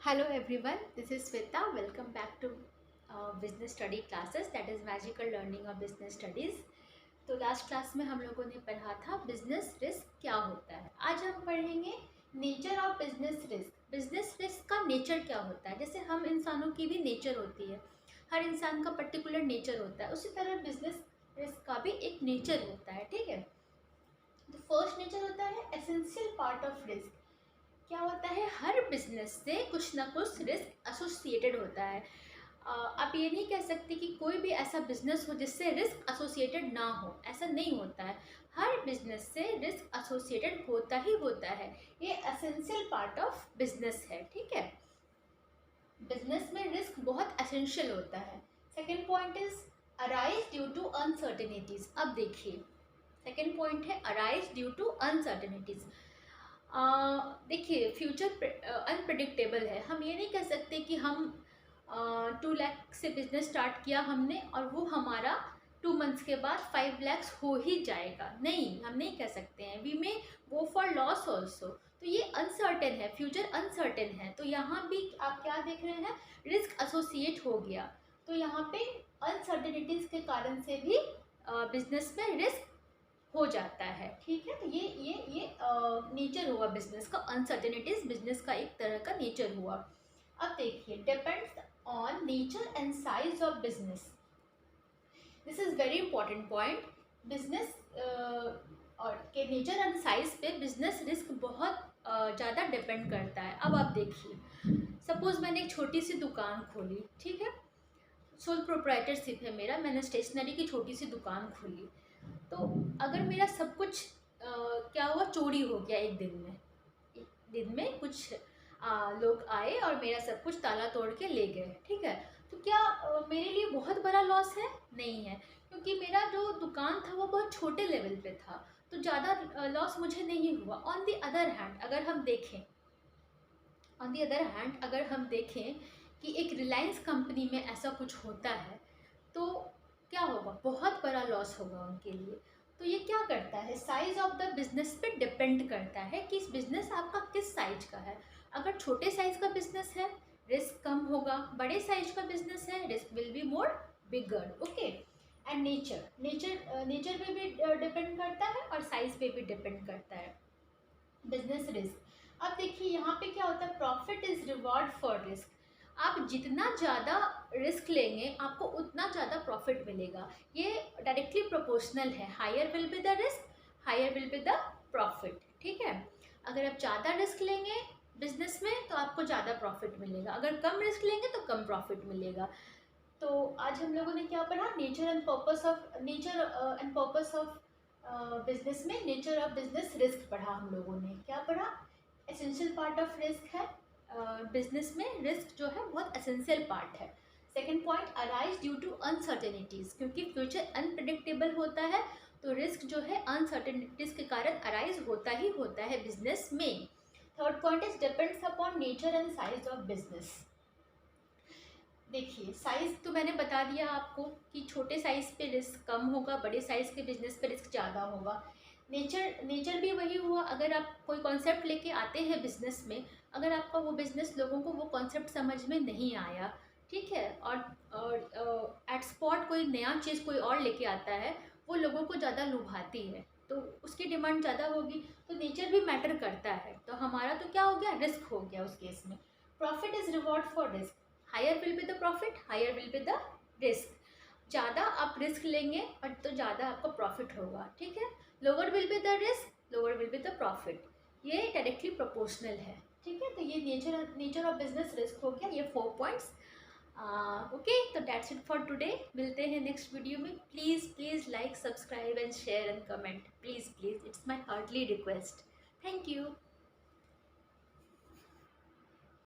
Hello everyone, this is Sweta. Welcome back to business study classes, that is magical learning of business studies. तो last class में हम लोगों ने पढ़ा था बिजनेस रिस्क क्या होता है। आज हम पढ़ेंगे nature of business risk. Business risk का नेचर क्या होता है। जैसे हम इंसानों की भी नेचर होती है, हर इंसान का पर्टिकुलर नेचर होता है, उसी तरह बिजनेस रिस्क का भी एक नेचर होता है। ठीक है, तो फर्स्ट नेचर होता है एसेंशियल पार्ट ऑफ रिस्क। क्या होता है, हर बिजनेस से कुछ ना कुछ रिस्क एसोसिएटेड होता है। आप ये नहीं कह सकते कि कोई भी ऐसा बिजनेस हो जिससे रिस्क एसोसिएटेड ना हो, ऐसा नहीं होता है। हर बिजनेस से रिस्क एसोसिएटेड होता ही होता है, ये एसेंशियल पार्ट ऑफ बिजनेस है। ठीक है, बिजनेस में रिस्क बहुत एसेंशियल होता है। Second point is arise due to uncertainties. अब देखिए, सेकेंड पॉइंट है अराइज ड्यू टू अनसर्टेनिटीज। देखिए, फ्यूचर अनप्रडिक्टेबल है। हम ये नहीं कह सकते कि हम 2 लाख से बिजनेस स्टार्ट किया हमने और वो हमारा 2 मंथ्स के बाद 5 लाख हो ही जाएगा। नहीं, हम नहीं कह सकते हैं। We may go for loss also. तो ये अनसर्टेन है, फ्यूचर अनसर्टेन है। तो यहाँ भी आप क्या देख रहे हैं, रिस्क एसोसिएट हो गया। तो यहाँ पे अनसर्टेनिटीज के कारण से भी बिजनेस में रिस्क हो जाता है। ठीक है, तो ये नेचर हुआ बिजनेस का। अनसर्टेनिटीज बिजनेस का एक तरह का नेचर हुआ। अब देखिए, depends on nature and size of business. This is very important point. Business और के नेचर एंड साइज पे बिजनेस रिस्क बहुत ज़्यादा डिपेंड करता है। अब आप देखिए, सपोज मैंने एक छोटी सी दुकान खोली। ठीक है, सोल प्रोप्राइटरशिप है मेरा, मैंने स्टेशनरी की छोटी सी दुकान खोली। तो अगर मेरा सब कुछ क्या हुआ, चोरी हो गया एक दिन में। एक दिन में कुछ लोग आए और मेरा सब कुछ ताला तोड़ के ले गए। ठीक है, तो क्या मेरे लिए बहुत बड़ा लॉस है? नहीं है, क्योंकि मेरा जो दुकान था वो बहुत छोटे लेवल पे था, तो ज़्यादा लॉस मुझे नहीं हुआ। ऑन दी अदर हैंड अगर हम देखें कि एक रिलायंस कंपनी में ऐसा कुछ होता है, तो क्या होगा, बहुत बड़ा लॉस होगा उनके लिए। तो ये क्या करता है, साइज ऑफ द बिजनेस पे डिपेंड करता है कि बिजनेस आपका किस साइज का है। अगर छोटे साइज का बिजनेस है, रिस्क कम होगा। बड़े साइज का बिजनेस है, risk will be more bigger. Okay, and nature पे भी डिपेंड करता है और साइज पे भी डिपेंड करता है बिजनेस रिस्क। अब देखिए, यहाँ पे क्या होता है, profit is reward for risk. आप जितना ज़्यादा रिस्क लेंगे आपको उतना ज़्यादा प्रॉफिट मिलेगा। ये डायरेक्टली प्रोपोर्शनल है। Higher will be the risk, higher will be the profit. ठीक है, अगर आप ज़्यादा रिस्क लेंगे बिजनेस में तो आपको ज़्यादा प्रॉफिट मिलेगा, अगर कम रिस्क लेंगे तो कम प्रॉफिट मिलेगा। तो आज हम लोगों ने क्या पढ़ा, nature and purpose of business में नेचर ऑफ बिजनेस रिस्क पढ़ा। हम लोगों ने क्या पढ़ा, एसेंशियल पार्ट ऑफ रिस्क है। बिजनेस में रिस्क जो है बहुत एसेंशियल पार्ट है। Second point, arise due to uncertainties, क्योंकि फ्यूचर अनप्रिडिक्टेबल होता है तो रिस्क जो है अनसर्टेनिटीज के कारण अराइज होता ही होता है बिजनेस में। Third point is depends upon nature and size of business. देखिए, साइज़ तो मैंने बता दिया आपको कि छोटे साइज़ पे रिस्क कम होगा, बड़े साइज़ के बिजनेस पे रिस्क ज़्यादा होगा। नेचर भी वही हुआ। अगर आप कोई कॉन्सेप्ट लेके आते हैं बिजनेस में, अगर आपका वो बिजनेस लोगों को वो कॉन्सेप्ट समझ में नहीं आया, ठीक है, और एट स्पॉट कोई नया चीज़ कोई और लेके आता है, वो लोगों को ज़्यादा लुभाती है, तो उसकी डिमांड ज़्यादा होगी। तो नेचर भी मैटर करता है। तो हमारा तो क्या हो गया, रिस्क हो गया उस केस में। Profit is reward for risk. Higher will be the profit, higher will be the risk. ज़्यादा आप रिस्क लेंगे और तो ज़्यादा आपको प्रॉफिट होगा। ठीक है, lower will be the risk, lower will be the profit. ये डायरेक्टली प्रोपोर्शनल है। ठीक है, तो ये नेचर ऑफ बिजनेस रिस्क हो गया, ये 4 पॉइंट्स। ओके, तो दैट्स इट फॉर टुडे। मिलते हैं नेक्स्ट वीडियो में। Please like, subscribe and share and comment. Please it's my heartly request. Thank you.